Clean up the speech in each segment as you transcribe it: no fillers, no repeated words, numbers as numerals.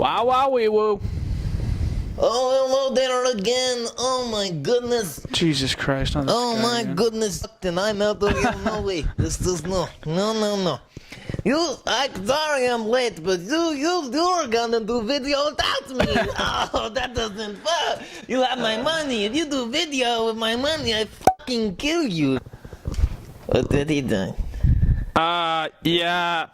Wow, wow, wee woo. Oh, hello there again. Oh my goodness. Jesus Christ. On this Oh guy my again. goodness. And I'm out of here. No way. This is no. I'm sorry I'm late, but you're gonna do video without me. Oh, that doesn't fun. You have my money. If you do video with my money, I fucking kill you. What did he do? Yeah.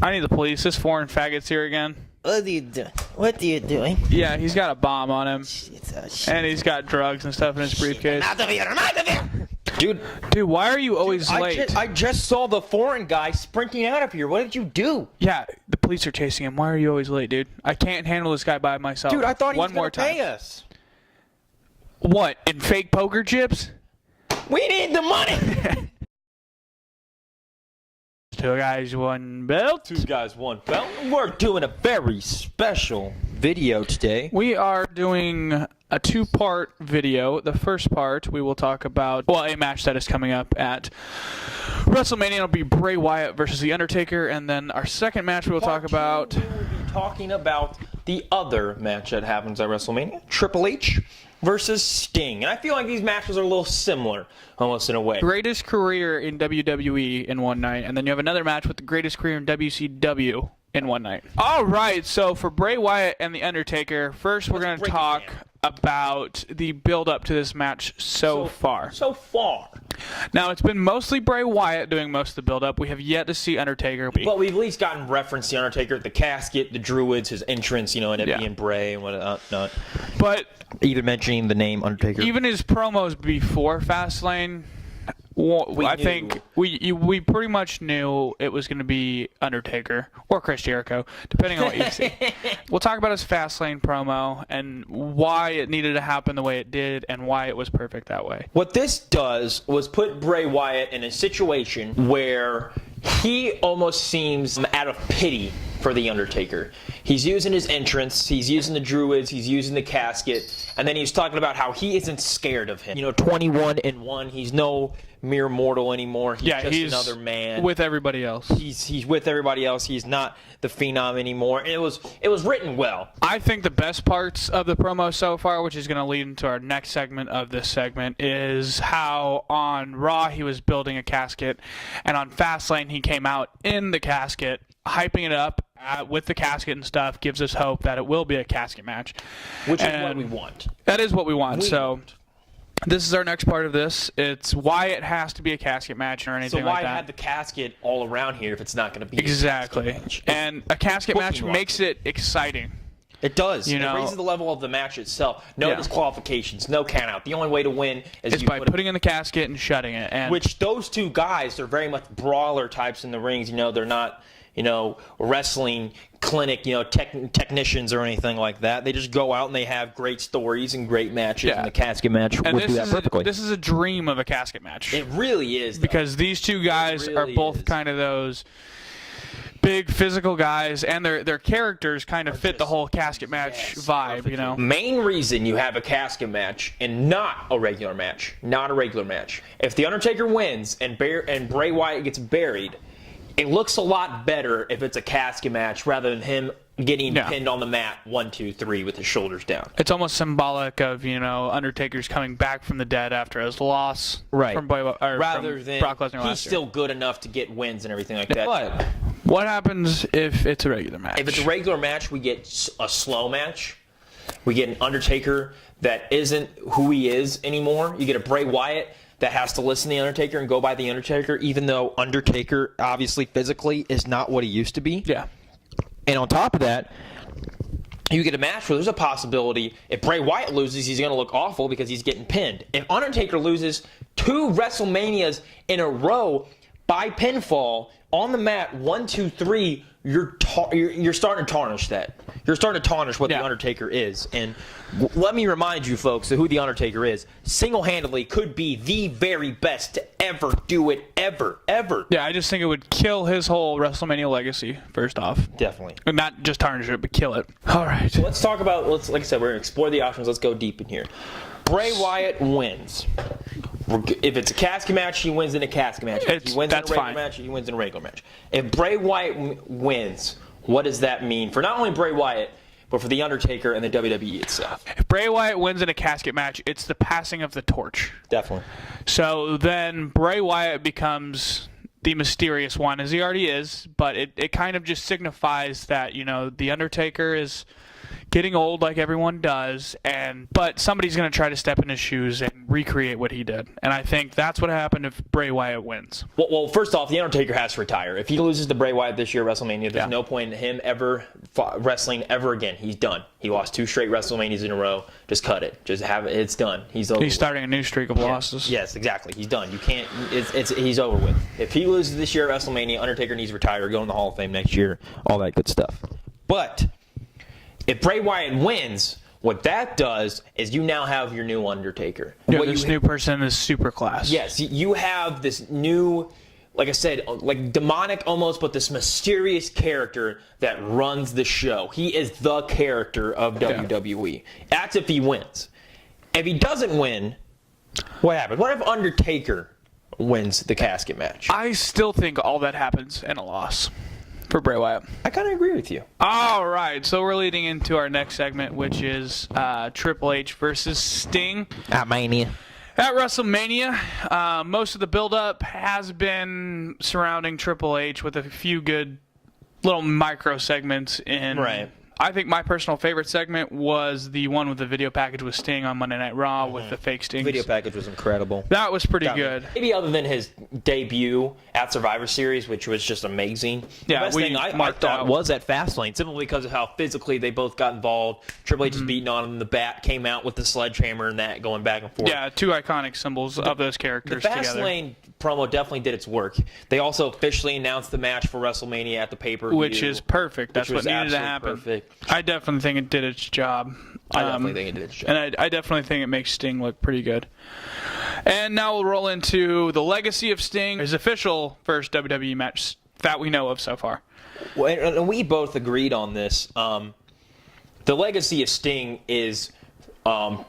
I need the police. This foreign faggot's here again. What are you doing? What are you doing? Yeah, he's got a bomb on him. Shit. And he's got drugs and stuff in his briefcase. I'm out of here. Dude, Why are you always late? I just saw the foreign guy sprinting out of here. What did you do? Yeah, the police are chasing him. Why are you always late, dude? I can't handle this guy by myself. Dude, I thought he was One more going to time. pay us. What, in fake poker chips? We need the money. 2 guys, 1 belt. 2 guys, 1 belt. We're doing a very special video today. We are doing a 2-part video. The first part, we will talk about, a match that is coming up at Wrestlemania. It'll be Bray Wyatt versus The Undertaker. And then our second match, we will talk about... We will be talking about the other match that happens at WrestleMania. Triple H versus Sting. And I feel like these matches are a little similar, almost in a way. Greatest career in WWE in one night. And then you have another match with the greatest career in WCW in one night. All right, so for Bray Wyatt and The Undertaker, first we're going to talk about the build-up to this match so far. Now, it's been mostly Bray Wyatt doing most of the build-up. We have yet to see Undertaker. But we've at least gotten reference to Undertaker, the casket, the Druids, his entrance, and it being Bray and whatnot. But even mentioning the name Undertaker. Even his promos before Fastlane, I think we pretty much knew it was going to be Undertaker or Chris Jericho, depending on what you see. We'll talk about his Fastlane promo and why it needed to happen the way it did and why it was perfect that way. What this does was put Bray Wyatt in a situation where he almost seems out of pity for The Undertaker. He's using his entrance, he's using the Druids, he's using the casket, and then he's talking about how he isn't scared of him. 21-1, he's no mere mortal anymore. He's just another man. With everybody else. He's with everybody else. He's not the Phenom anymore. And it was written well. I think the best parts of the promo so far, which is going to lead into our next segment of this segment, is how on Raw he was building a casket, and on Fastlane he came out in the casket, hyping it up with the casket and stuff, gives us hope that it will be a casket match. Which is what we want. That is what we want. This is our next part of this. It's why it has to be a casket match or anything like that. So why have the casket all around here if it's not going to be exactly. a casket match? And a casket match makes it exciting. It does. It raises the level of the match itself. No disqualifications, no count out. The only way to win is by putting in the casket and shutting it. And which those two guys are very much brawler types in the rings. They're not wrestling clinic, technicians or anything like that. They just go out and they have great stories and great matches, and the casket match would do that perfectly. This is a dream of a casket match. It really is. Because these two guys are both kind of those big physical guys, and their characters kind of fit the whole casket match vibe, Main reason you have a casket match and not a regular match. If The Undertaker wins and Bray Wyatt gets buried, it looks a lot better if it's a casket match rather than him getting pinned on the mat 1, 2, 3 with his shoulders down. It's almost symbolic of Undertaker's coming back from the dead after his loss from Brock Lesnar. He's still good enough to get wins and everything like that. But what happens if it's a regular match? If it's a regular match, we get a slow match. We get an Undertaker that isn't who he is anymore. You get a Bray Wyatt that has to listen to The Undertaker and go by The Undertaker, even though Undertaker, obviously, physically, is not what he used to be. Yeah. And on top of that, you get a match where there's a possibility, if Bray Wyatt loses, he's going to look awful because he's getting pinned. If Undertaker loses 2 WrestleManias in a row by pinfall on the mat, 1, 2, 3, you're starting to tarnish that. You're starting to tarnish what The Undertaker is. And let me remind you, folks, of who The Undertaker is. Single-handedly could be the very best to ever do it, ever. Yeah, I just think it would kill his whole WrestleMania legacy, first off. Definitely. And not just tarnish it, but kill it. All right. So let's talk about, like I said, we're going to explore the options. Let's go deep in here. Bray Wyatt wins. If it's a casket match, he wins in a casket match. If he wins in a regular match, he wins in a regular match. If Bray Wyatt wins, what does that mean for not only Bray Wyatt, but for the Undertaker and the WWE itself. If Bray Wyatt wins in a casket match, it's the passing of the torch. Definitely. So then Bray Wyatt becomes the mysterious one, as he already is, but it kind of just signifies that, you know, the Undertaker is getting old like everyone does, but somebody's going to try to step in his shoes and recreate what he did. And I think that's what happened if Bray Wyatt wins. Well, first off, the Undertaker has to retire. If he loses to Bray Wyatt this year at WrestleMania, there's no point in him ever wrestling ever again. He's done. He lost 2 straight WrestleManias in a row. Just cut it. Just have it. It's done. He's over. He's starting a new streak of losses. Yes, exactly. He's done. You can't. He's over with. If he loses this year at WrestleMania, Undertaker needs to retire, go in the Hall of Fame next year, all that good stuff. But if Bray Wyatt wins, what that does is you now have your new Undertaker. Yeah, this new person is super class. Yes, you have this new, like I said, like demonic almost, but this mysterious character that runs the show. He is the character of WWE. That's if he wins. If he doesn't win, what happens? What if Undertaker wins the casket match? I still think all that happens in a loss for Bray Wyatt. I kind of agree with you. All right, so we're leading into our next segment, which is Triple H versus Sting At Mania. at WrestleMania. Most of the build-up has been surrounding Triple H with a few good little micro segments in. Right. I think my personal favorite segment was the one with the video package with Sting on Monday Night Raw with the fake Stings. Video package was incredible. That was pretty good. Maybe other than his debut at Survivor Series, which was just amazing. Yeah, the best thing I marked thought out. was at Fastlane, simply because of how physically they both got involved. Triple H is beating on him. The Bat came out with the sledgehammer and that going back and forth. Yeah, 2 iconic symbols of those characters The together. Fastlane promo definitely did its work. They also officially announced the match for WrestleMania at the pay-per-view. Which is perfect. That's what needed to happen. Perfect. I definitely think it did its job. I definitely think it did its job. And I definitely think it makes Sting look pretty good. And now we'll roll into the legacy of Sting, his official first WWE match that we know of so far. Well, and we both agreed on this. The legacy of Sting is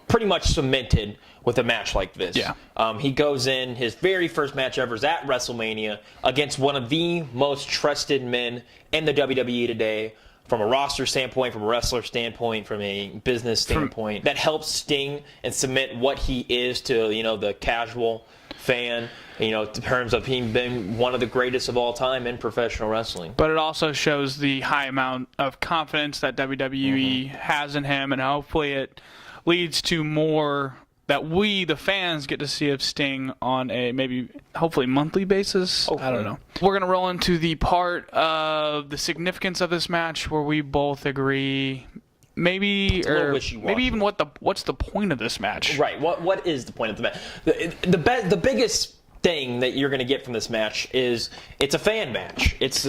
pretty much cemented with a match like this. Yeah. He goes in, his very first match ever is at WrestleMania against one of the most trusted men in the WWE today, from a roster standpoint, from a wrestler standpoint, from a business standpoint. That helps Sting and cement what he is to, you know, the casual fan, you know, in terms of him being one of the greatest of all time in professional wrestling. But it also shows the high amount of confidence that WWE has in him, and hopefully it leads to more that we, the fans, get to see of Sting on a maybe, hopefully, monthly basis. Hopefully. I don't know. We're going to roll into the part of the significance of this match where we both agree, maybe even what's the point of this match? Right. What is the point of the match? The biggest thing that you're going to get from this match is it's a fan match. It's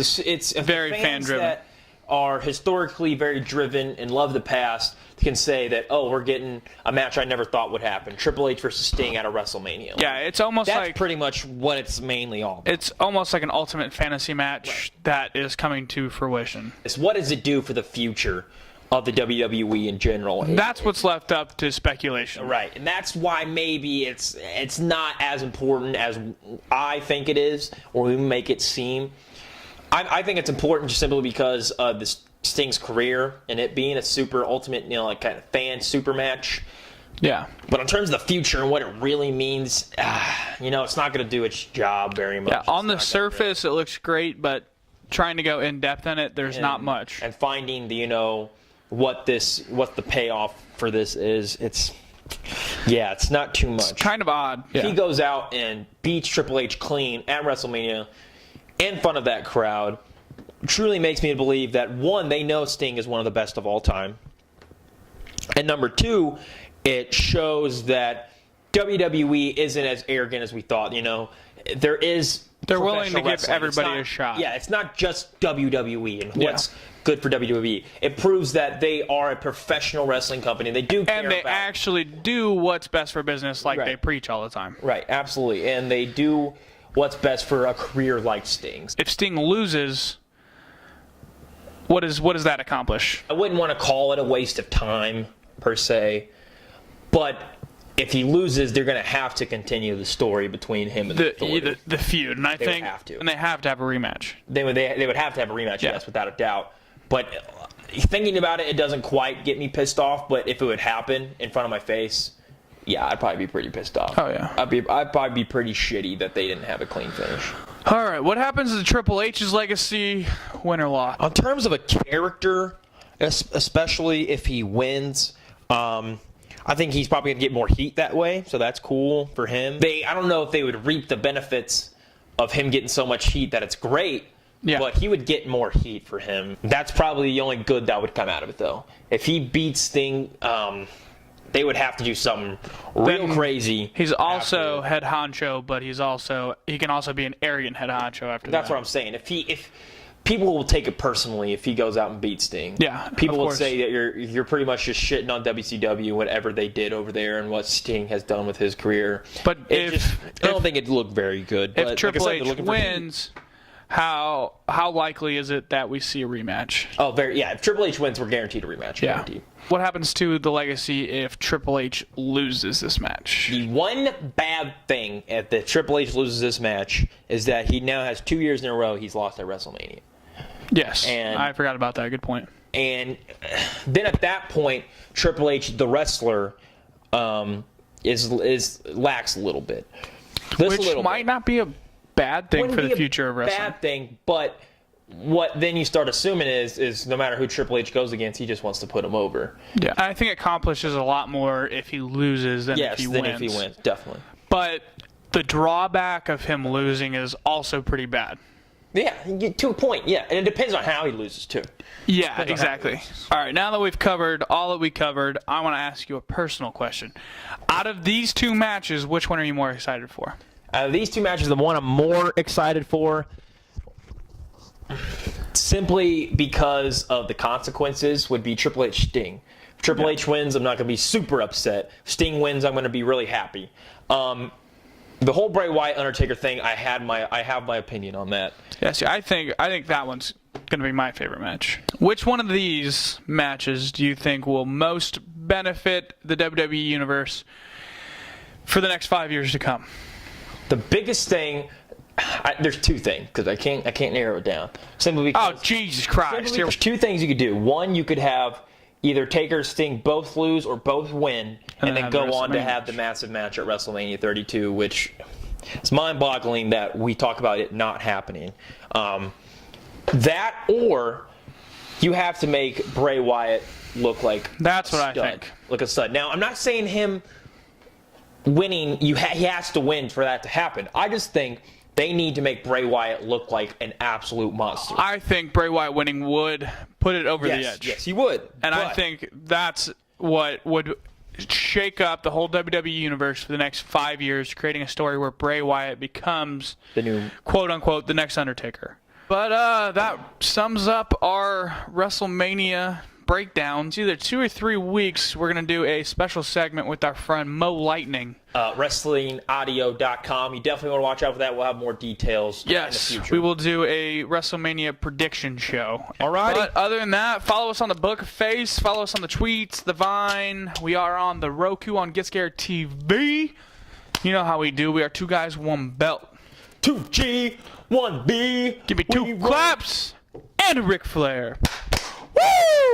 very fan driven. That are historically very driven and love the past can say that, oh, we're getting a match I never thought would happen. Triple H versus Sting at a WrestleMania. Yeah, it's almost that's pretty much what it's mainly all about. It's almost like an ultimate fantasy match that is coming to fruition. What does it do for the future of the WWE in general? That's what's left up to speculation. Right, and that's why maybe it's not as important as I think it is, or we make it seem. I think it's important just simply because of this Sting's career and it being a super ultimate, you know, like kind of fan super match. Yeah. But in terms of the future and what it really means, you know, it's not going to do its job very much. Yeah, on the surface it looks great, but trying to go in depth in it, there's not much. And finding the, you know, what the payoff for this is, it's not too much. It's kind of odd. If he goes out and beats Triple H clean at WrestleMania in front of that crowd, truly makes me believe that, one, they know Sting is one of the best of all time. And number two, it shows that WWE isn't as arrogant as we thought. You know, they're willing to give everybody a shot. Yeah, it's not just WWE and what's good for WWE. It proves that they are a professional wrestling company. They do care and they actually do what's best for business, like they preach all the time. Right, absolutely. And they do what's best for a career like Sting's. If Sting loses, what does that accomplish? I wouldn't want to call it a waste of time, per se. But if he loses, they're going to have to continue the story between him and the feud. And I think would have to. And they have to have a rematch. They would have to have a rematch, yes, without a doubt. But thinking about it, it doesn't quite get me pissed off. But if it would happen in front of my face, yeah, I'd probably be pretty pissed off. Oh, yeah. I'd probably be pretty shitty that they didn't have a clean finish. All right, what happens to Triple H's legacy, win or loss? In terms of a character, especially if he wins, I think he's probably going to get more heat that way, so that's cool for him. I don't know if they would reap the benefits of him getting so much heat that it's great, but he would get more heat for him. That's probably the only good that would come out of it, though. If he beats Sting, they would have to do something real crazy. He's also head honcho, but he can also be an arrogant head honcho after that. That's what I'm saying. If people will take it personally if he goes out and beats Sting. Yeah, people will say that you're pretty much just shitting on WCW, whatever they did over there, and what Sting has done with his career. But I don't think it'd look very good. If but Triple H wins, how likely is it that we see a rematch? Oh, if Triple H wins, we're guaranteed a rematch. Yeah. Guaranteed. What happens to the legacy if Triple H loses this match? The one bad thing if the Triple H loses this match is that he now has 2 years in a row he's lost at WrestleMania. Yes, and I forgot about that. Good point. And then at that point, Triple H, the wrestler, is lacks a little bit. Which might not be a bad thing for the future of wrestling. Bad thing, but what then you start assuming is no matter who Triple H goes against, he just wants to put him over. Yeah, I think it accomplishes a lot more if he loses than if he wins. Yes, than if he wins, definitely. But the drawback of him losing is also pretty bad. Yeah, to a point, yeah. And it depends on how he loses, too. Yeah, exactly. All right, now that we've covered all that we covered, I want to ask you a personal question. Out of these two matches, which one are you more excited for? Out of these two matches, the one I'm more excited for, simply because of the consequences, would be Triple H Sting. If Triple H wins, I'm not going to be super upset. If Sting wins, I'm going to be really happy. The whole Bray Wyatt Undertaker thing, I have my opinion on that. Yes, I think that one's going to be my favorite match. Which one of these matches do you think will most benefit the WWE Universe for the next 5 years to come? The biggest thing, there's two things because I can't narrow it down. Simply because, oh Jesus Christ! There's two things you could do. One, you could have either Taker or Sting both lose or both win, and then go on to have the massive match at WrestleMania 32, which is mind-boggling that we talk about it not happening. That, or you have to make Bray Wyatt look like that's what I think. Look a stud. Now, I'm not saying him winning. He has to win for that to happen. I just think they need to make Bray Wyatt look like an absolute monster. I think Bray Wyatt winning would put it over the edge. Yes, he would. And I think that's what would shake up the whole WWE Universe for the next 5 years, creating a story where Bray Wyatt becomes the new, quote-unquote, the next Undertaker. But that sums up our WrestleMania breakdowns. Either 2 or 3 weeks, we're going to do a special segment with our friend Mo Lightning. WrestlingAudio.com. You definitely want to watch out for that. We'll have more details in the future. We will do a WrestleMania prediction show. All right. But other than that, follow us on the Book of Face. Follow us on the tweets, the Vine. We are on the Roku on GetScaredTV. You know how we do. We are 2 guys, 1 belt. 2G, 1B. Give me 2 claps and a Ric Flair. Woo!